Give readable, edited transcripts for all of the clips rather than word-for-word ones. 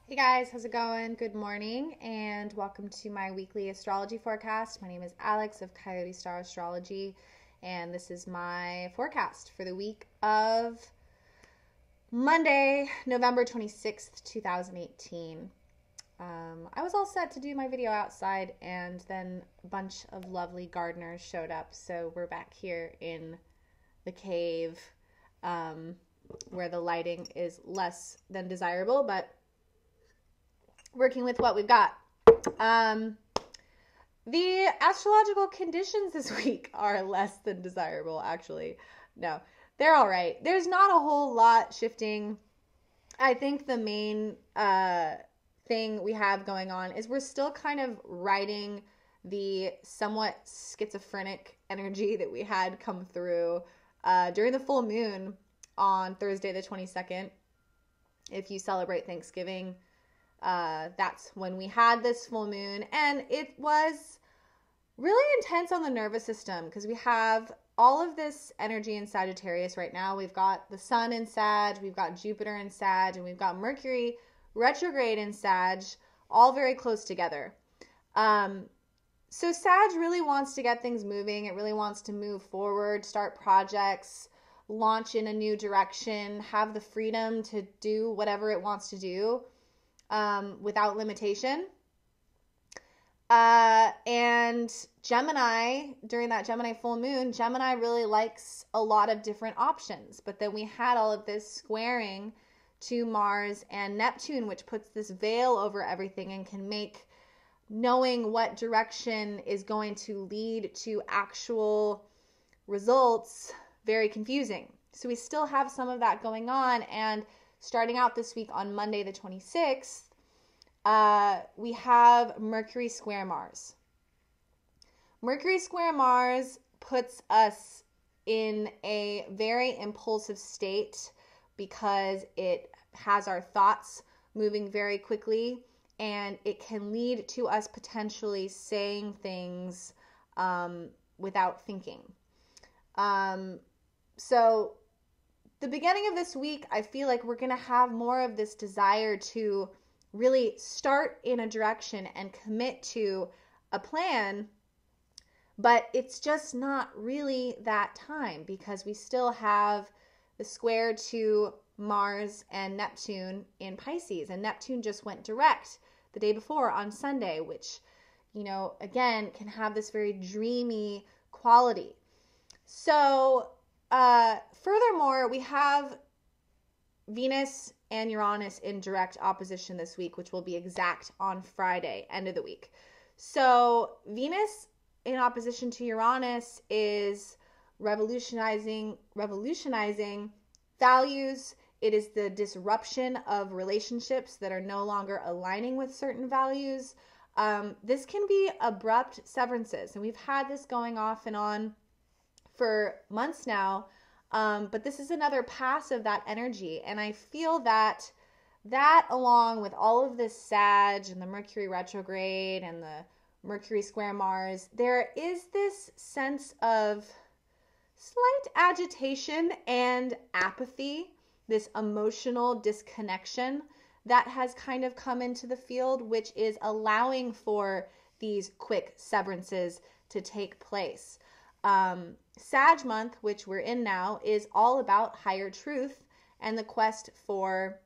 Hey guys, how's it going? Good morning and welcome to my weekly astrology forecast. My name is Alex of Coyote Astrology, and this is my forecast for the week of Monday, November 26th, 2018. I was all set to do my video outside, and then a bunch of lovely gardeners showed up, so we're back here in the cave where the lighting is less than desirable, but working with what we've got. The astrological conditions this week are less than desirable, actually. No, they're all right. There's not a whole lot shifting. I think the main thing we have going on is we're still kind of riding the somewhat schizophrenic energy that we had come through during the full moon on Thursday the 22nd. If you celebrate Thanksgiving, that's when we had this full moon, and it was really intense on the nervous system because we have all of this energy in Sagittarius right now. We've got the sun in Sag, we've got Jupiter in Sag, and we've got Mercury retrograde in Sag, all very close together. So Sag really wants to get things moving. It really wants to move forward, start projects, launch in a new direction, have the freedom to do whatever it wants to do without limitation. And Gemini, during that Gemini full moon, Gemini really likes a lot of different options. But then we had all of this squaring to Mars and Neptune, which puts this veil over everything and can make knowing what direction is going to lead to actual results very confusing. So we still have some of that going on. And starting out this week on Monday the 26th, we have Mercury square Mars. Mercury square Mars puts us in a very impulsive state because it has our thoughts moving very quickly, and it can lead to us potentially saying things without thinking. So the beginning of this week, I feel like we're going to have more of this desire to really start in a direction and commit to a plan, but it's just not really that time because we still have the square to Mars and Neptune in Pisces, and Neptune just went direct the day before on Sunday, which, again, can have this very dreamy quality. So, furthermore, we have Venus and Uranus in direct opposition this week, which will be exact on Friday, end of the week. So Venus in opposition to Uranus is revolutionizing values. It is the disruption of relationships that are no longer aligning with certain values. This can be abrupt severances, and we've had this going off and on for months now. But this is another pass of that energy. And I feel that along with all of this Sag and the Mercury retrograde and the Mercury square Mars, there is this sense of slight agitation and apathy, this emotional disconnection that has kind of come into the field, which is allowing for these quick severances to take place. Sag month, which we're in now, is all about higher truth and the quest for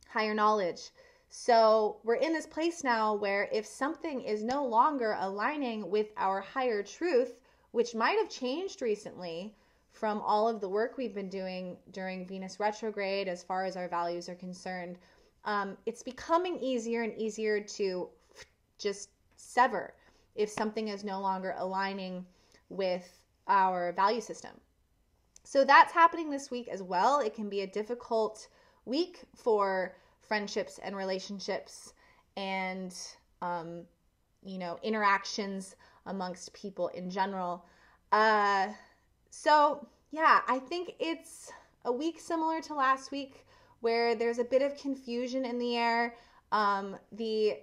higher knowledge. So we're in this place now where if something is no longer aligning with our higher truth, which might have changed recently from all of the work we've been doing during Venus retrograde as far as our values are concerned, it's becoming easier and easier to just sever if something is no longer aligning with our value system. So that's happening this week as well. It can be a difficult week for friendships and relationships and, interactions amongst people in general. So yeah, I think it's a week similar to last week where there's a bit of confusion in the air. The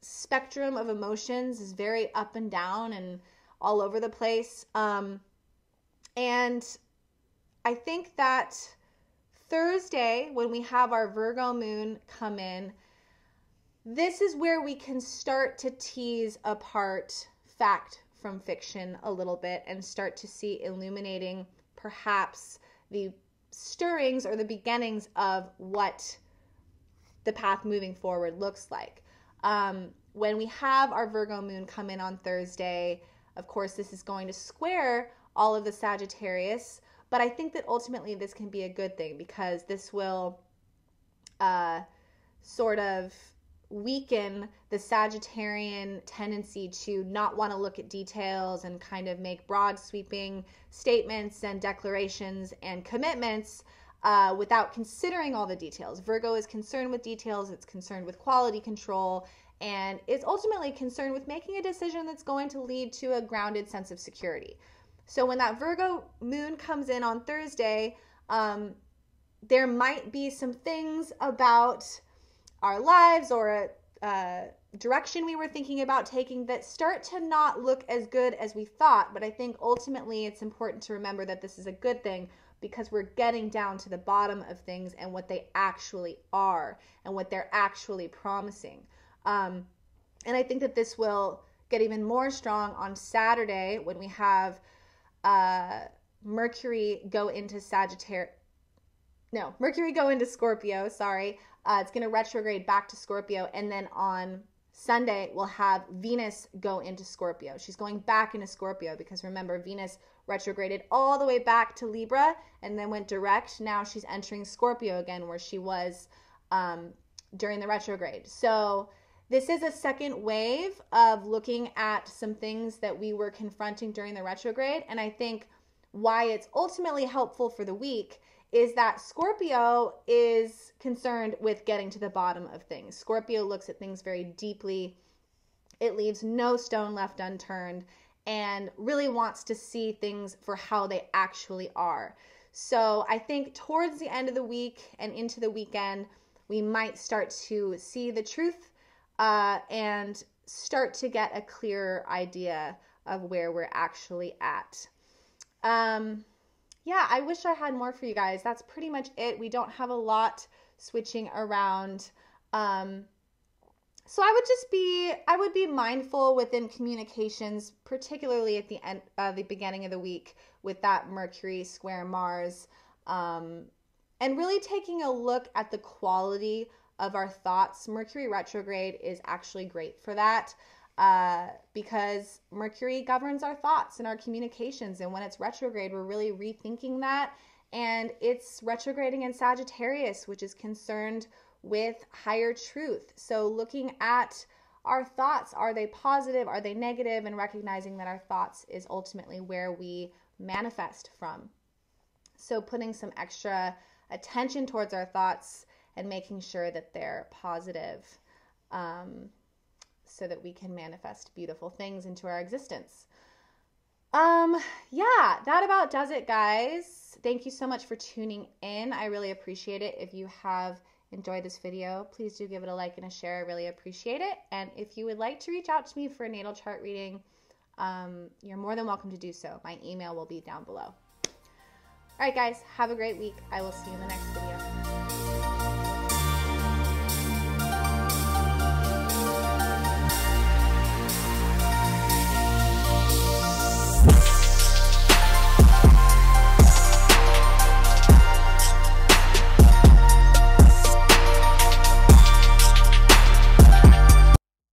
spectrum of emotions is very up and down and all over the place. And I think that Thursday, when we have our Virgo moon come in, this is where we can start to tease apart fact from fiction a little bit and start to see illuminating perhaps the stirrings or the beginnings of what the path moving forward looks like. When we have our Virgo moon come in on Thursday, of course, this is going to square all of the Sagittarius, but I think that ultimately this can be a good thing because this will sort of weaken the Sagittarian tendency to not want to look at details and kind of make broad sweeping statements and declarations and commitments without considering all the details. Virgo is concerned with details, it's concerned with quality control, and it's ultimately concerned with making a decision that's going to lead to a grounded sense of security. So when that Virgo moon comes in on Thursday, there might be some things about our lives or a direction we were thinking about taking that start to not look as good as we thought. But I think ultimately it's important to remember that this is a good thing because we're getting down to the bottom of things and what they actually are and what they're actually promising. And I think that this will get even more strong on Saturday when we have Mercury go into Scorpio, sorry. It's going to retrograde back to Scorpio. And then on Sunday, we'll have Venus go into Scorpio. She's going back into Scorpio because remember, Venus retrograded all the way back to Libra and then went direct. Now she's entering Scorpio again where she was during the retrograde. So this is a second wave of looking at some things that we were confronting during the retrograde. And I think why it's ultimately helpful for the week is that Scorpio is concerned with getting to the bottom of things. Scorpio looks at things very deeply. It leaves no stone left unturned and really wants to see things for how they actually are. So I think towards the end of the week and into the weekend, we might start to see the truth and start to get a clearer idea of where we're actually at. Yeah, I wish I had more for you guys. That's pretty much it. We don't have a lot switching around. So I would be mindful within communications, particularly at the end, the beginning of the week with that Mercury square Mars, and really taking a look at the quality of our thoughts. Mercury retrograde is actually great for that. Because Mercury governs our thoughts and our communications. And when it's retrograde, we're really rethinking that. And it's retrograding in Sagittarius, which is concerned with higher truth. So looking at our thoughts, are they positive? Are they negative? And recognizing that our thoughts is ultimately where we manifest from. So putting some extra attention towards our thoughts and making sure that they're positive. So that we can manifest beautiful things into our existence. Yeah, that about does it, guys. Thank you so much for tuning in. I really appreciate it. If you have enjoyed this video, please do give it a like and a share. I really appreciate it. And if you would like to reach out to me for a natal chart reading, you're more than welcome to do so. My email will be down below. All right, guys, have a great week. I will see you in the next video.